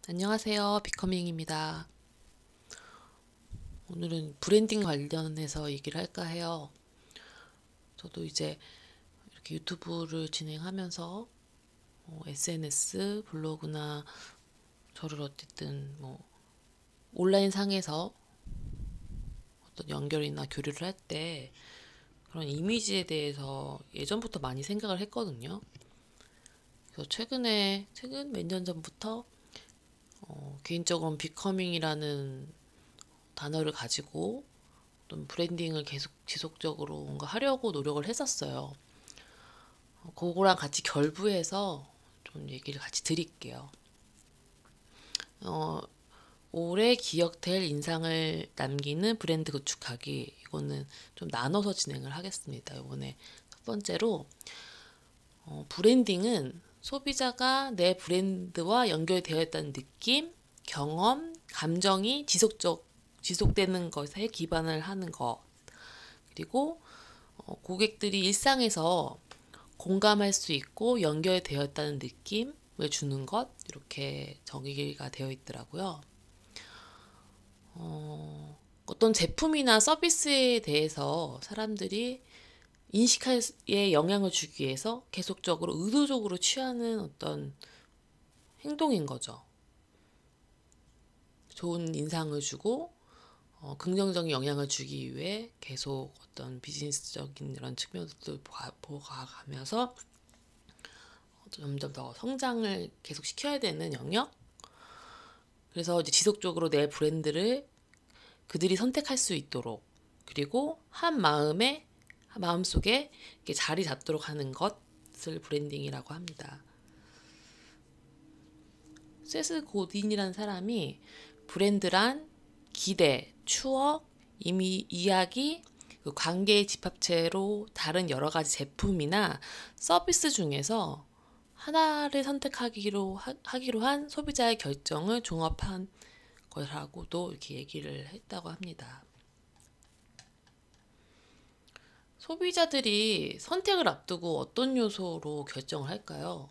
안녕하세요. 비커밍입니다. 오늘은 브랜딩 관련해서 얘기를 할까 해요. 저도 이제 이렇게 유튜브를 진행하면서 SNS, 블로그나 저를 어쨌든 온라인 상에서 어떤 연결이나 교류를 할 때 그런 이미지에 대해서 예전부터 많이 생각을 했거든요. 그래서 최근 몇 년 전부터 개인적으로는 비커밍이라는 단어를 가지고 어떤 브랜딩을 계속 지속적으로 뭔가 하려고 노력을 했었어요. 그거랑 같이 결부해서 좀 얘기를 같이 드릴게요. 어, 오래 기억될 인상을 남기는 브랜드 구축하기. 이거는 좀 나눠서 진행을 하겠습니다. 이번에 첫 번째로 브랜딩은 소비자가 내 브랜드와 연결되어 있다는 느낌, 경험, 감정이 지속되는 것에 기반을 하는 것. 그리고 고객들이 일상에서 공감할 수 있고 연결되어 있다는 느낌을 주는 것, 이렇게 정의가 되어 있더라고요. 어떤 제품이나 서비스에 대해서 사람들이 인식에 영향을 주기 위해서 계속적으로 의도적으로 취하는 어떤 행동인 거죠. 좋은 인상을 주고 긍정적인 영향을 주기 위해 계속 어떤 비즈니스적인 이런 측면들도 보아가면서 점점 더 성장을 계속 시켜야 되는 영역. 그래서 이제 지속적으로 내 브랜드를 그들이 선택할 수 있도록, 그리고 마음속에 이렇게 자리 잡도록 하는 것을 브랜딩이라고 합니다. 세스 고딘이라는 사람이 브랜드란 기대, 추억, 이야기, 그 관계의 집합체로 다른 여러 가지 제품이나 서비스 중에서 하나를 하기로 한 소비자의 결정을 종합한 거라고도 이렇게 얘기를 했다고 합니다. 소비자들이 선택을 앞두고 어떤 요소로 결정을 할까요?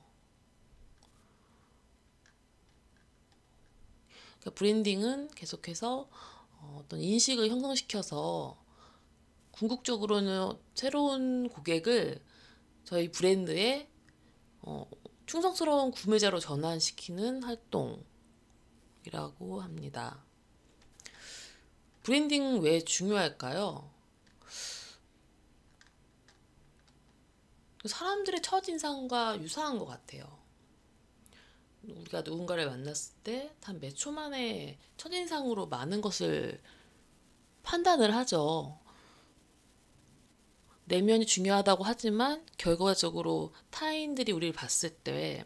그러니까 브랜딩은 계속해서 어떤 인식을 형성시켜서 궁극적으로는 새로운 고객을 저희 브랜드의 충성스러운 구매자로 전환시키는 활동이라고 합니다. 브랜딩 왜 중요할까요? 사람들의 첫인상과 유사한 것 같아요. 우리가 누군가를 만났을 때 단 몇 초 만에 첫인상으로 많은 것을 판단을 하죠. 내면이 중요하다고 하지만 결과적으로 타인들이 우리를 봤을 때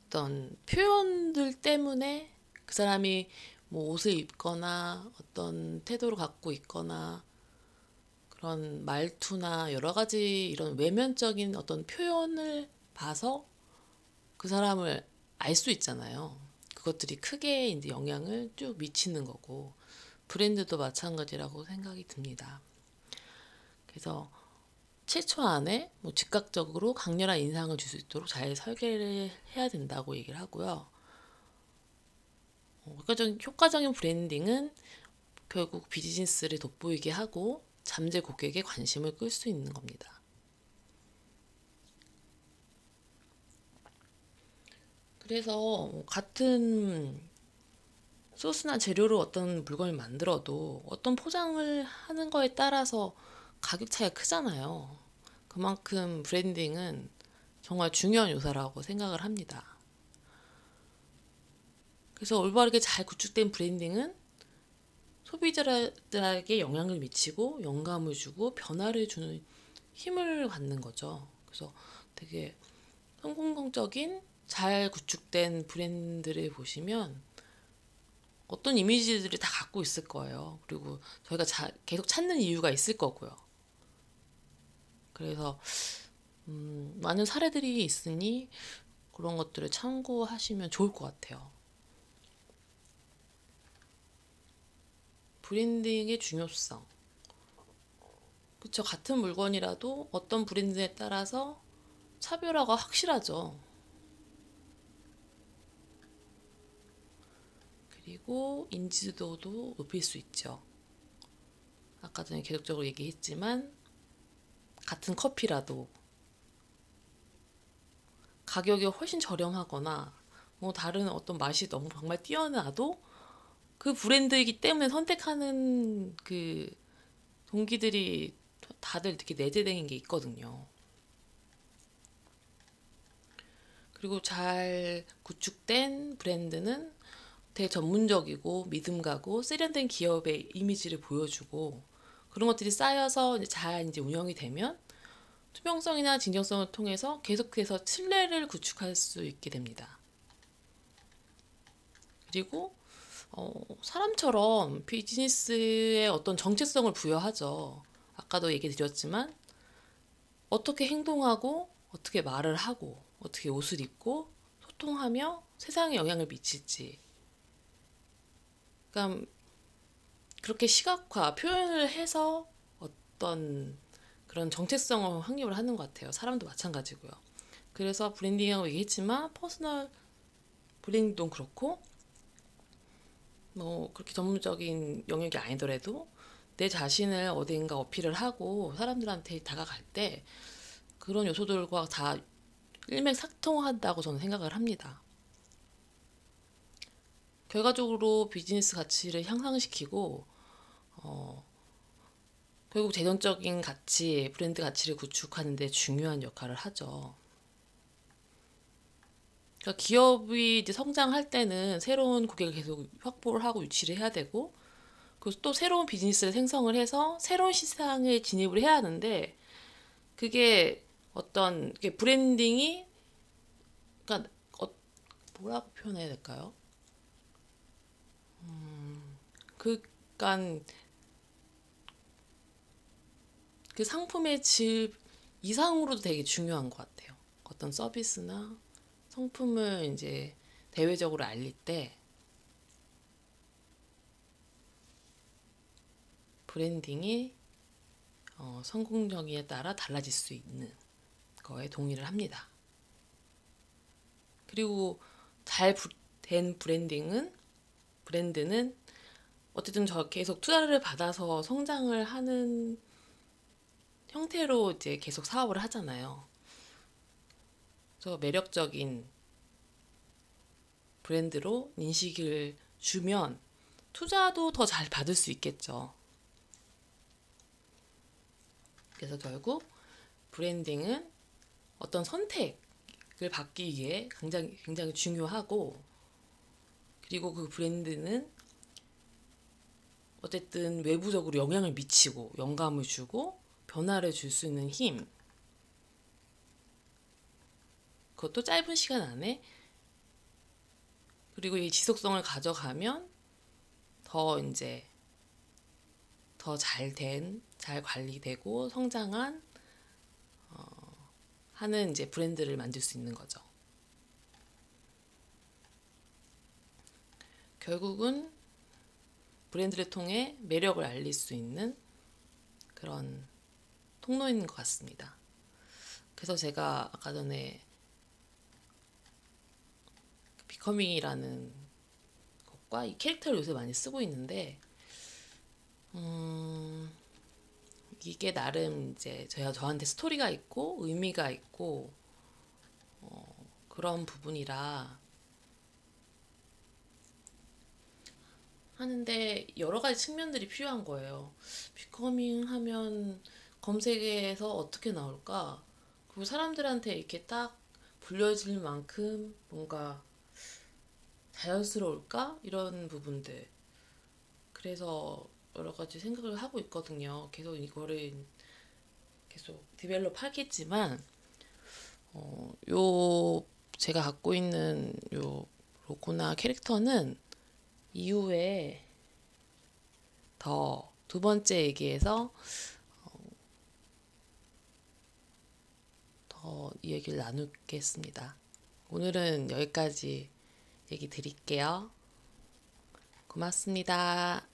어떤 표현들 때문에 그 사람이 뭐 옷을 입거나 어떤 태도를 갖고 있거나 그런 말투나 여러 가지 이런 외면적인 어떤 표현을 봐서 그 사람을 알 수 있잖아요. 그것들이 크게 이제 영향을 쭉 미치는 거고, 브랜드도 마찬가지라고 생각이 듭니다. 그래서 7초 안에 뭐 즉각적으로 강렬한 인상을 줄 수 있도록 잘 설계를 해야 된다고 얘기를 하고요. 효과적인 브랜딩은 결국 비즈니스를 돋보이게 하고 잠재 고객의 관심을 끌 수 있는 겁니다. 그래서 같은 소스나 재료로 어떤 물건을 만들어도 어떤 포장을 하는 거에 따라서 가격 차이가 크잖아요. 그만큼 브랜딩은 정말 중요한 요소라고 생각을 합니다. 그래서 올바르게 잘 구축된 브랜딩은 소비자들에게 영향을 미치고 영감을 주고 변화를 주는 힘을 갖는 거죠. 그래서 되게 성공적인 잘 구축된 브랜드를 보시면 어떤 이미지들이 다 갖고 있을 거예요. 그리고 저희가 계속 찾는 이유가 있을 거고요. 그래서 많은 사례들이 있으니 그런 것들을 참고하시면 좋을 것 같아요. 브랜딩의 중요성. 그쵸. 같은 물건이라도 어떤 브랜드에 따라서 차별화가 확실하죠. 그리고 인지도도 높일 수 있죠. 아까 전에 계속적으로 얘기했지만 같은 커피라도 가격이 훨씬 저렴하거나 뭐 다른 어떤 맛이 너무 정말 뛰어나도 그 브랜드이기 때문에 선택하는 그 동기들이 다들 이렇게 내재된 게 있거든요. 그리고 잘 구축된 브랜드는 되게 전문적이고 믿음 가고 세련된 기업의 이미지를 보여주고 그런 것들이 쌓여서 잘 이제 운영이 되면 투명성이나 진정성을 통해서 계속해서 신뢰를 구축할 수 있게 됩니다. 그리고 사람처럼 비즈니스에 어떤 정체성을 부여하죠. 아까도 얘기 드렸지만 어떻게 행동하고 어떻게 말을 하고 어떻게 옷을 입고 소통하며 세상에 영향을 미칠지, 그러니까 그렇게 시각화 표현을 해서 어떤 그런 정체성을 확립을 하는 것 같아요. 사람도 마찬가지고요. 그래서 브랜딩이라고 얘기했지만 퍼스널 브랜딩도 그렇고 뭐 그렇게 전문적인 영역이 아니더라도 내 자신을 어딘가 어필을 하고 사람들한테 다가갈 때 그런 요소들과 다 일맥상통한다고 저는 생각을 합니다. 결과적으로 비즈니스 가치를 향상시키고 결국 재정적인 가치, 브랜드 가치를 구축하는 데 중요한 역할을 하죠. 그러니까 기업이 이제 성장할 때는 새로운 고객을 계속 확보를 하고 유치를 해야 되고 그리고 또 새로운 비즈니스를 생성을 해서 새로운 시장에 진입을 해야 하는데 그게 어떤 브랜딩이 그러니까 뭐라고 표현해야 될까요? 그러니까 그 상품의 질 이상으로도 되게 중요한 것 같아요. 어떤 서비스나 상품을 이제 대외적으로 알릴 때 브랜딩이 성공적에 따라 달라질 수 있는 거에 동의를 합니다. 그리고 잘 된 브랜드는 어쨌든 저 계속 투자를 받아서 성장을 하는 형태로 이제 계속 사업을 하잖아요. 그래서 매력적인 브랜드로 인식을 주면 투자도 더 잘 받을 수 있겠죠. 그래서 결국 브랜딩은 어떤 선택을 받기 위해 굉장히 중요하고 그리고 그 브랜드는 어쨌든 외부적으로 영향을 미치고 영감을 주고 변화를 줄 수 있는 힘, 그것도 짧은 시간 안에 그리고 이 지속성을 가져가면 더 이제 더 잘 관리되고 성장한 하는 이제 브랜드를 만들 수 있는 거죠. 결국은 브랜드를 통해 매력을 알릴 수 있는 그런 통로인 것 같습니다. 그래서 제가 아까 전에 비커밍이라는 것과 이 캐릭터를 요새 많이 쓰고 있는데 이게 나름 이제 저한테 스토리가 있고 의미가 있고 그런 부분이라 하는데 여러 가지 측면들이 필요한 거예요. 비커밍 하면 검색에서 어떻게 나올까? 그리고 사람들한테 이렇게 딱 불려질 만큼 뭔가 자연스러울까? 이런 부분들. 그래서 여러 가지 생각을 하고 있거든요. 계속 이거를 계속 디벨롭 하겠지만, 요 제가 갖고 있는 요 로고나 캐릭터는 이후에 더 두 번째 얘기에서 더 이 얘기를 나누겠습니다. 오늘은 여기까지 얘기 드릴게요. 고맙습니다.